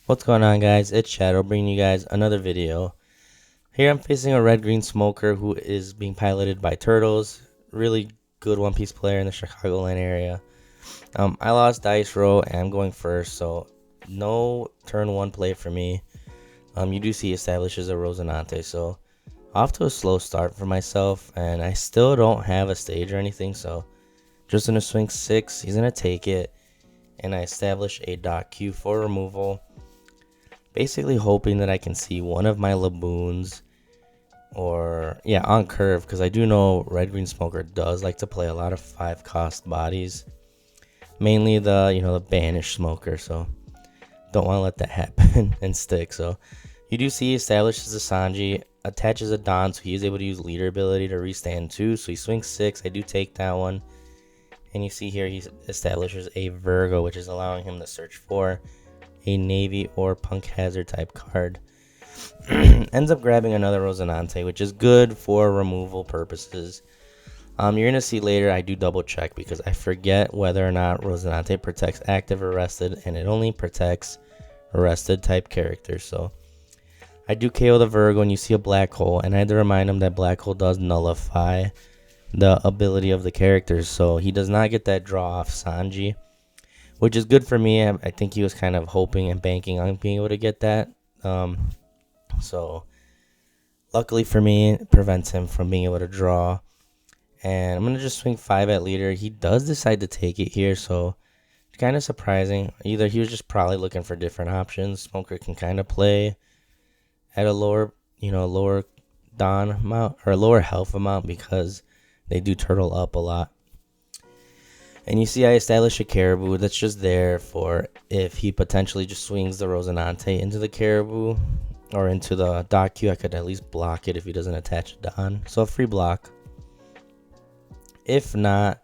What's going on, guys? It's Shadow bringing you guys another video. Here I'm facing a red-green smoker who is being piloted by Turtles. Really good One Piece player in the Chicagoland area. I lost dice roll and I'm going first, so no turn one play for me. You do see he establishes a Rosinante, so off to a slow start for myself, and I still don't have a stage or anything, so just gonna swing 6. He's gonna take it, and I establish a dot Q for removal. Basically hoping that I can see one of my Laboons or on curve, because I do know Red Green Smoker does like to play a lot of 5-cost bodies, mainly the Banished Smoker, so don't want to let that happen and stick. So you do see he establishes a Sanji, attaches a Don, so he is able to use leader ability to restand 2, so he swings 6. I do take that one, and you see here he establishes a Virgo, which is allowing him to search for a Navy or Punk Hazard type card. Ends up grabbing another Rosinante, which is good for removal purposes. You're going to see later I do double check because I forget whether or not Rosinante protects active arrested, and it only protects arrested type characters. So I do KO the Virgo, and you see a black hole, and I had to remind him that black hole does nullify the ability of the characters, so he does not get that draw off Sanji, which is good for me. I think he was kind of hoping and banking on being able to get that. So luckily for me, it prevents him from being able to draw. And I'm going to just swing 5 at leader. He does decide to take it here, so it's kind of surprising. Either he was just probably looking for different options. Smoker can kind of play at a lower Don amount or a lower health amount because they do turtle up a lot. And you see I establish a Caribou that's just there for if he potentially just swings the Rosinante into the Caribou or into the dot Q, I could at least block it if he doesn't attach a Don. So a free block. If not,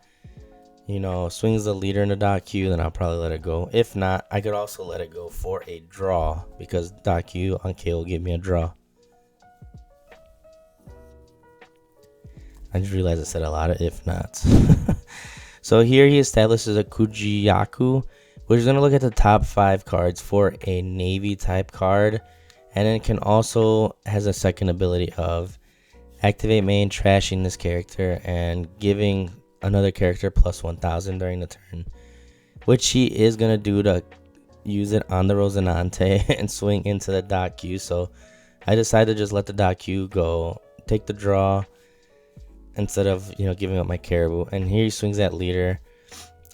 swings the leader in the dot Q, then I'll probably let it go. If not, I could also let it go for a draw because dot Q on K will give me a draw. I just realized I said a lot of if nots. So here he establishes a Kujiyaku, which is going to look at the top 5 cards for a Navy type card. And then it can also has a second ability of activate main, trashing this character, and giving another character plus 1000 during the turn. Which he is going to do to use it on the Rosinante and swing into the dot Q. So I decided to just let the dot Q go, take the draw, instead of giving up my Caribou. And here he swings that leader.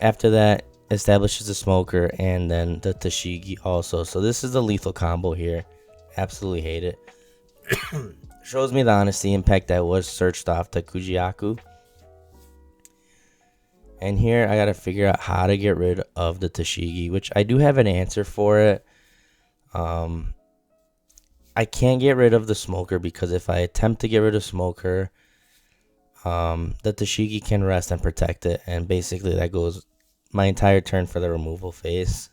After that, establishes the Smoker and then the TCG also. So this is the lethal combo here. Absolutely hate it. Shows me the honesty impact that was searched off the Kujiyaku. And here I gotta figure out how to get rid of the TCG, which I do have an answer for it. I can't get rid of the Smoker because if I attempt to get rid of Smoker, the TCG can rest and protect it, and basically that goes my entire turn for the removal phase.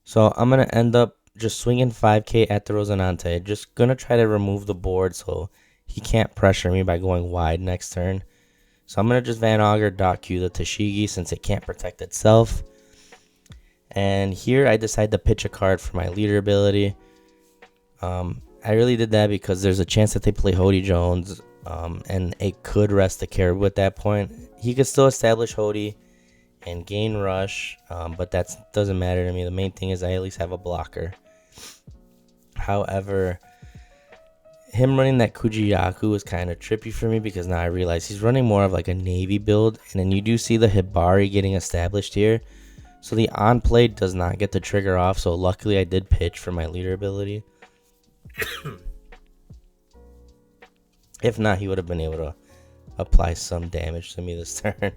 So I'm going to end up just swinging 5k at the Rosinante, just going to try to remove the board so he can't pressure me by going wide next turn. So I'm going to just Van Augur dot Q the TCG since it can't protect itself. And here I decide to pitch a card for my leader ability. I really did that because there's a chance that they play Hody Jones, and it could rest the Caribou at that point. He could still establish Hody and gain rush, but that doesn't matter to me. The main thing is I at least have a blocker. However, him running that Kujiyaku was kind of trippy for me because now I realize he's running more of like a Navy build, and then you do see the Hibari getting established here. So the on play does not get the trigger off, so luckily I did pitch for my leader ability. If not, he would have been able to apply some damage to me this turn.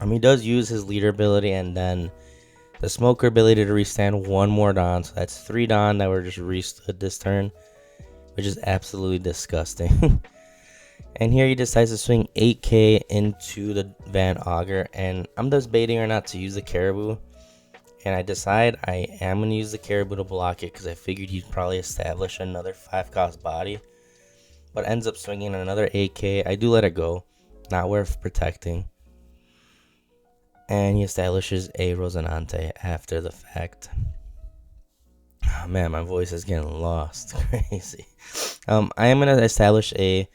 He does use his leader ability and then the Smoker ability to restand one more Don. So that's 3 Don that were just restood this turn, which is absolutely disgusting. And here he decides to swing 8k into the Van Augur, and I'm debating or not to use the Caribou. And I decide I am going to use the Caribou to block it because I figured he'd probably establish another 5-cost body. But ends up swinging another 8k. I do let it go. Not worth protecting. And he establishes a Rosinante after the fact. Oh, man, my voice is getting lost. Crazy. I am going to establish a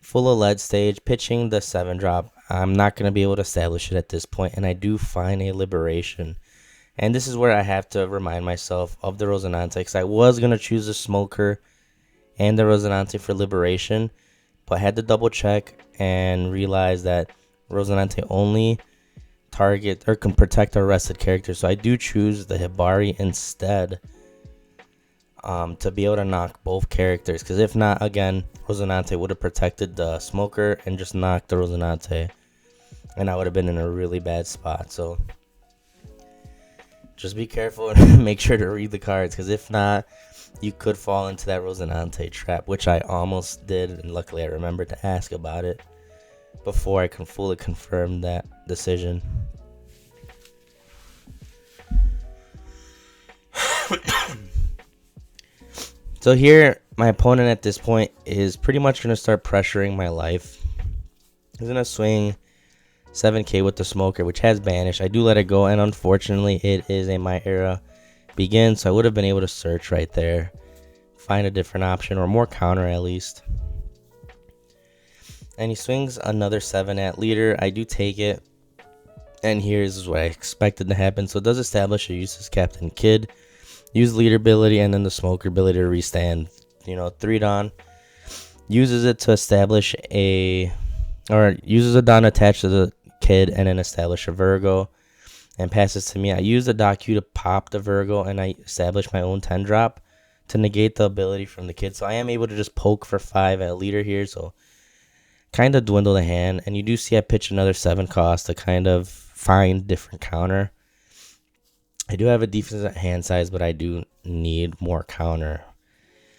full of lead stage, pitching the 7-drop. I'm not going to be able to establish it at this point, and I do find a liberation. And this is where I have to remind myself of the Rosinante, because I was going to choose the Smoker and the Rosinante for liberation, but I had to double check and realize that Rosinante only target or can protect arrested characters. So I do choose the Hibari instead, to be able to knock both characters, because if not, again, Rosinante would have protected the Smoker and just knocked the Rosinante, and I would have been in a really bad spot. So just be careful and make sure to read the cards, because if not, you could fall into that Rosinante trap, which I almost did, and luckily I remembered to ask about it before I can fully confirm that decision. So here, my opponent at this point is pretty much going to start pressuring my life. He's going to swing 7k with the Smoker, which has Banish. I do let it go, and unfortunately, it is a My Era Begin, so I would have been able to search right there, find a different option, or more counter at least. And he swings another 7 at leader. I do take it, and here's what I expected to happen. So it does establish a useless Captain Kid, use leader ability, and then the Smoker ability to restand, 3 Dawn. Uses it to establish uses a Dawn attached to the Kid and then establish a Virgo, and passes to me. I use the Docu to pop the Virgo, and I establish my own 10-drop to negate the ability from the Kid. So I am able to just poke for 5 at leader here, so kind of dwindle the hand. And you do see I pitch another 7 cost to kind of find different counter. I do have a decent hand size, but I do need more counter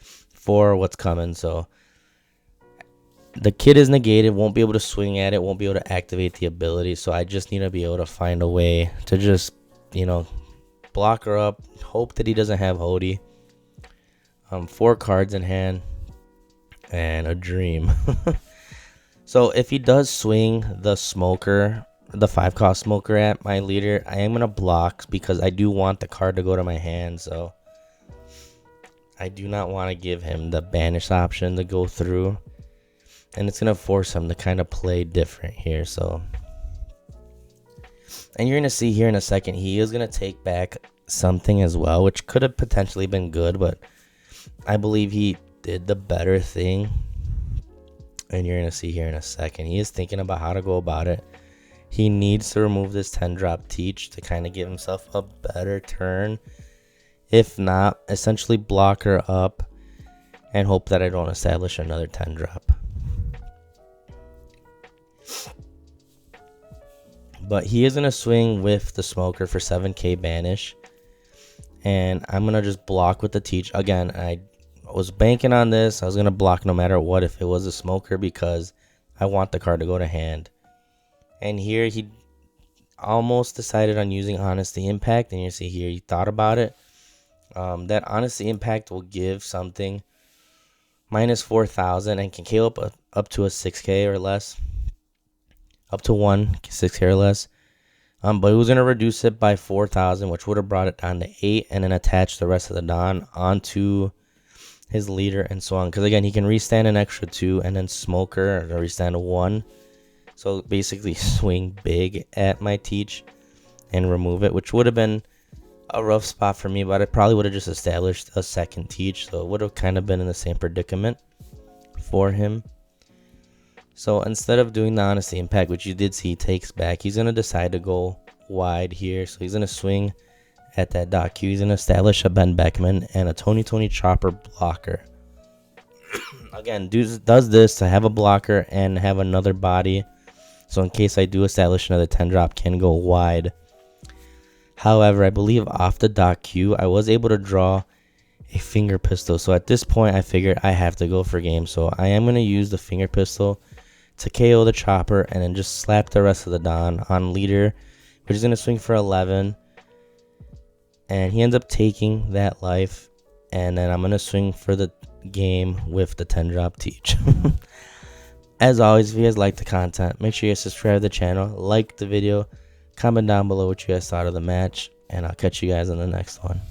for what's coming. So the Kid is negated, won't be able to swing at it, won't be able to activate the ability. So I just need to be able to find a way to just, block her up. Hope that he doesn't have Hody. 4 cards in hand and a dream. So if he does swing the Smoker, the 5-cost Smoker at my leader, I am going to block because I do want the card to go to my hand. So I do not want to give him the Banish option to go through, and it's going to force him to kind of play different here. So, and you're going to see here in a second, he is going to take back something as well, which could have potentially been good, but I believe he did the better thing. And you're going to see here in a second, he is thinking about how to go about it. He needs to remove this 10-drop Teach to kind of give himself a better turn. If not, essentially block her up and hope that I don't establish another 10-drop. But he is going to swing with the Smoker for 7k Banish. And I'm going to just block with the Teach. Again, I was banking on this. I was going to block no matter what if it was a Smoker, because I want the card to go to hand. And here he almost decided on using Honesty Impact. And you see here he thought about it. That Honesty Impact will give something minus 4,000 and can KO up to a 6k or less. Up to 6k or less. But he was going to reduce it by 4,000, which would have brought it down to 8, and then attach the rest of the Dawn onto his leader and so on. Because again, he can restand an extra 2 and then Smoker or restand a 1. So basically swing big at my Teach and remove it, which would have been a rough spot for me, but I probably would have just established a second Teach. So it would have kind of been in the same predicament for him. So instead of doing the Honesty Impact, which you did see he takes back, he's going to decide to go wide here. So he's going to swing at that Docu. He's going to establish a Ben Beckman and a Tony Chopper blocker. Again, does this to have a blocker and have another body. So in case I do establish another 10-drop, can go wide. However, I believe off the Docu, I was able to draw a Finger Pistol. So at this point, I figured I have to go for game. So I am going to use the Finger Pistol to KO the Chopper and then just slap the rest of the Dawn on leader, which is going to swing for 11. And he ends up taking that life. And then I'm going to swing for the game with the 10-drop Teach. As always, if you guys like the content, make sure you subscribe to the channel, like the video, comment down below what you guys thought of the match, and I'll catch you guys in the next one.